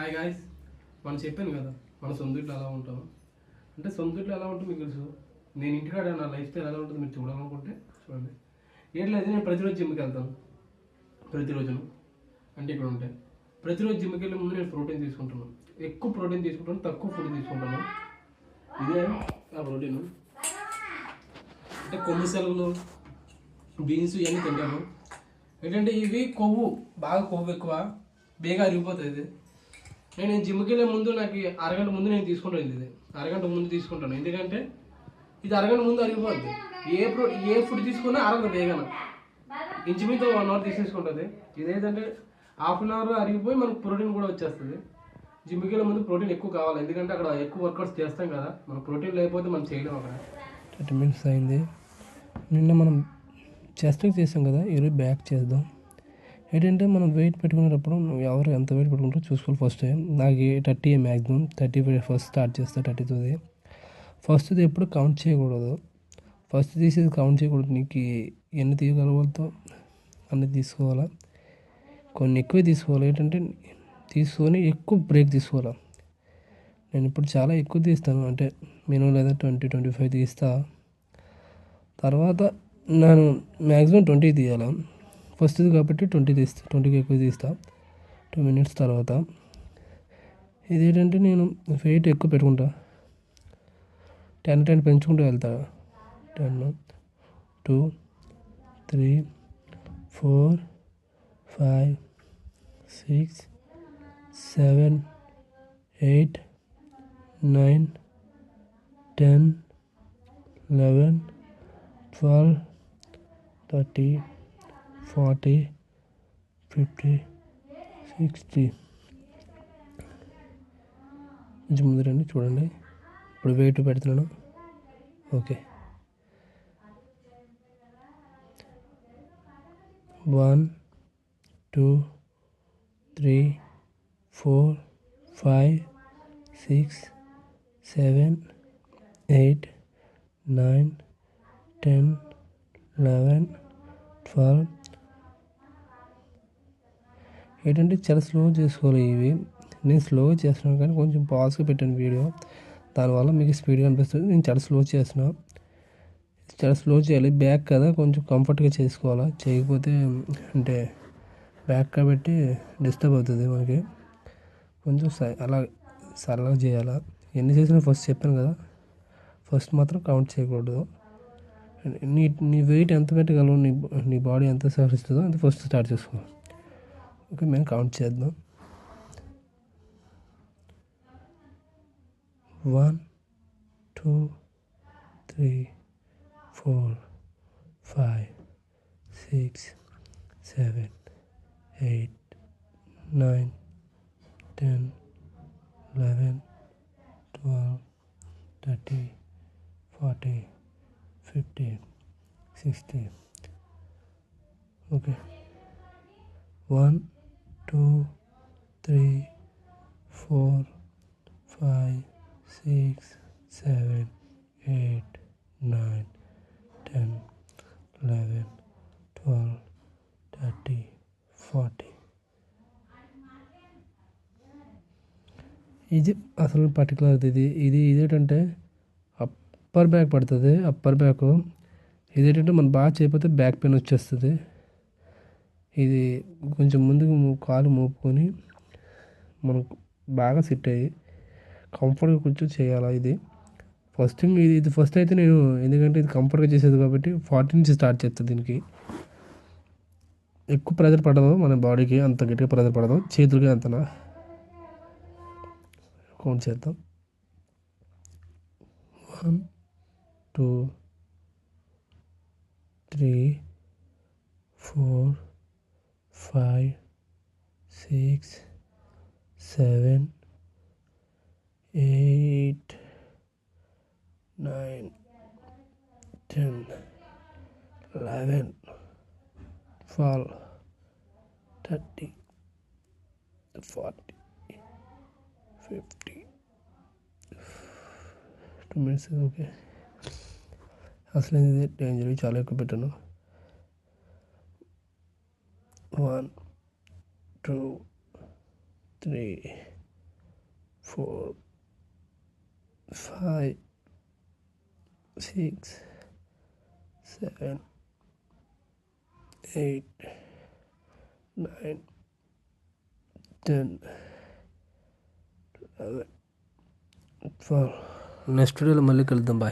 Hi guys, మనం చెప్పాను కదా మన సొంత ఇట్లు ఎలా ఉంటాం అంటే సొంత ఇట్లు ఎలా ఉంటుంది మీకు తెలుసు. నేను ఇంటికాడ నా లైఫ్ స్టైల్ ఎలా ఉంటుంది మీరు చూడాలనుకుంటే చూడండి. ఏం లేదు, నేను ప్రతిరోజు జిమ్కి వెళ్తాను. ప్రతిరోజును అంటే ఇక్కడ ఉంటాయి. ప్రతిరోజు జిమ్కి వెళ్ళే ముందు నేను ప్రోటీన్ తీసుకుంటాను. ఎక్కువ ప్రోటీన్ తీసుకుంటాను, తక్కువ ఫుడ్ తీసుకుంటాను. ఇదే ఆ ప్రోటీన్ అంటే కొమ్ము సెలవులు, బీన్స్ ఇవన్నీ తింటాను. ఏంటంటే ఇవి కొవ్వు, బాగా కొవ్వు ఎక్కువ, బేగా అరిగిపోతుంది. నేను జిమ్కి వెళ్ళే ముందు నాకు అరగంట ముందు నేను తీసుకుంటాను. ఇది అరగంట ముందు తీసుకుంటాను, ఎందుకంటే ఇది అరగంట ముందు అరిగిపోద్ది. ఏ ఫుడ్ తీసుకున్నా అరగదు బేగాన, ఇంచుమించు 1 అవర్ తీసేసుకుంటుంది. ఇదేంటంటే హాఫ్ అన్ అవర్ అరిగిపోయి మనకు ప్రోటీన్ కూడా వచ్చేస్తుంది. జిమ్కి వెళ్ళే ముందు ప్రోటీన్ ఎక్కువ కావాలి, ఎందుకంటే అక్కడ ఎక్కువ వర్కౌట్స్ చేస్తాం కదా. మన ప్రోటీన్ లేకపోతే మనం చేయలేము. అక్కడ 30 minutes అయింది. నిన్న మనం చెస్ట్ చేసాం కదా, ఈరోజు బ్యాక్ చేద్దాం. ఏంటంటే మనం వెయిట్ పెట్టుకునేటప్పుడు ఎవరు ఎంత వెయిట్ పెట్టుకుంటారో చూసుకోవాలి. ఫస్ట్ నాకు 30 మ్యాక్సిమం, 30 ఫస్ట్ స్టార్ట్ చేస్తా. 32 ఫస్ట్ది ఎప్పుడు కౌంట్ చేయకూడదు. ఫస్ట్ తీసేది కౌంట్ చేయకూడదు. నీకు ఎన్ని తీయగలగలుగుతావు అన్ని తీసుకోవాలా. కొన్ని ఎక్కువే తీసుకోవాలి. ఏంటంటే తీసుకొని ఎక్కువ బ్రేక్ తీసుకోవాలా. నేను ఇప్పుడు చాలా ఎక్కువ తీస్తాను, అంటే మినిమం లేదా 20-25 తీస్తా. తర్వాత నేను మ్యాక్సిమం 20 తీయాలి. ఫస్ట్ది కాబట్టి 20 తీస్తా, 20కి ఎక్కువ తీస్తా 2 minutes తర్వాత. ఇదేంటంటే నేను వెయిట్ ఎక్కువ పెట్టుకుంటా, 10 పెంచుకుంటూ వెళ్తా. 10, 2, 3, 4, 5, 6, 7, 8, 9, 10, 11, 12, 13, 40, 50, 60. కొంచెం ముందు రండి, చూడండి. ఇప్పుడు వెయిట్ పెడుతున్నాను. ఓకే, 1, 2, 3, 4, 5, 6, 7, 8, 9, 10, 11, 12. ఏంటంటే చాలా స్లో చేసుకోవాలి. ఇవి నేను స్లోగా చేస్తున్నాను, కానీ కొంచెం పాజ్గా పెట్టాను వీడియో, దానివల్ల మీకు స్పీడ్గా అనిపిస్తుంది. నేను చాలా స్లో చేస్తున్నాను, చాలా స్లో చేయాలి. బ్యాక్ కదా, కొంచెం కంఫర్ట్గా చేసుకోవాలా. చేయకపోతే అంటే బ్యాక్ కాబట్టి డిస్టర్బ్ అవుతుంది మనకి. కొంచెం అలా సరళంగా చేయాలా. ఎన్ని చేసినా ఫస్ట్ చెప్పాను కదా, ఫస్ట్ మాత్రం కౌంట్ చేయకూడదు. నీ వెయిట్ ఎంత పెట్టగలవు, నీ బాడీ ఎంత సహరిస్తుందో అంత ఫస్ట్ స్టార్ట్ చేసుకో. ఓకే, మేము కౌంట్ చేద్దాం. 1, 2, 3, 4, 5, 6, 7, 8, 9, 10, 11, 12, 13, 40, 50, 60. ఓకే, 1, 2, 3, 4, 5, 6, 7, 8, 9, 10, 11, 12, 13, 40. ఇది అసలు పర్టికులర్ ఇది ఇదేంటంటే అప్పర్ బ్యాక్ పడుతుంది. అప్పర్ బ్యాక్ ఇదేంటంటే మనం బాగా చేయకపోతే బ్యాక్ పెయిన్ వచ్చేస్తుంది. ఇది కొంచెం ముందుకు కాలు మోపుకొని మనకు బాగా సెట్ అయ్యి కంఫర్ట్గా కొంచెం చేయాలా. ఇది ఫస్ట్ థింగ్. ఇది ఫస్ట్ అయితే నేను, ఎందుకంటే ఇది కంఫర్ట్గా చేసేది కాబట్టి 40 నుంచి స్టార్ట్ చేస్తాను. దీనికి ఎక్కువ ప్రెజర్ పడదు, మన బాడీకి అంత గట్టిగా ప్రెజర్ పడదు, చేతులకి అంతనా. కౌంట్ చేద్దాం. 1, 2, 3, 4, 5, 6, 7, 8, 9, 10, 11, 12, 13, 40, 50. 2 minutes. ఓకే, అసలు ఇది డేంజర్, చాలా ఎక్కువ పెట్టాను. 1, 2, 3, 4 5 6 7 8 9 10 11 12 నెక్స్ట్ వీడియోలో మళ్ళీ కలుద్దాం బాయ్.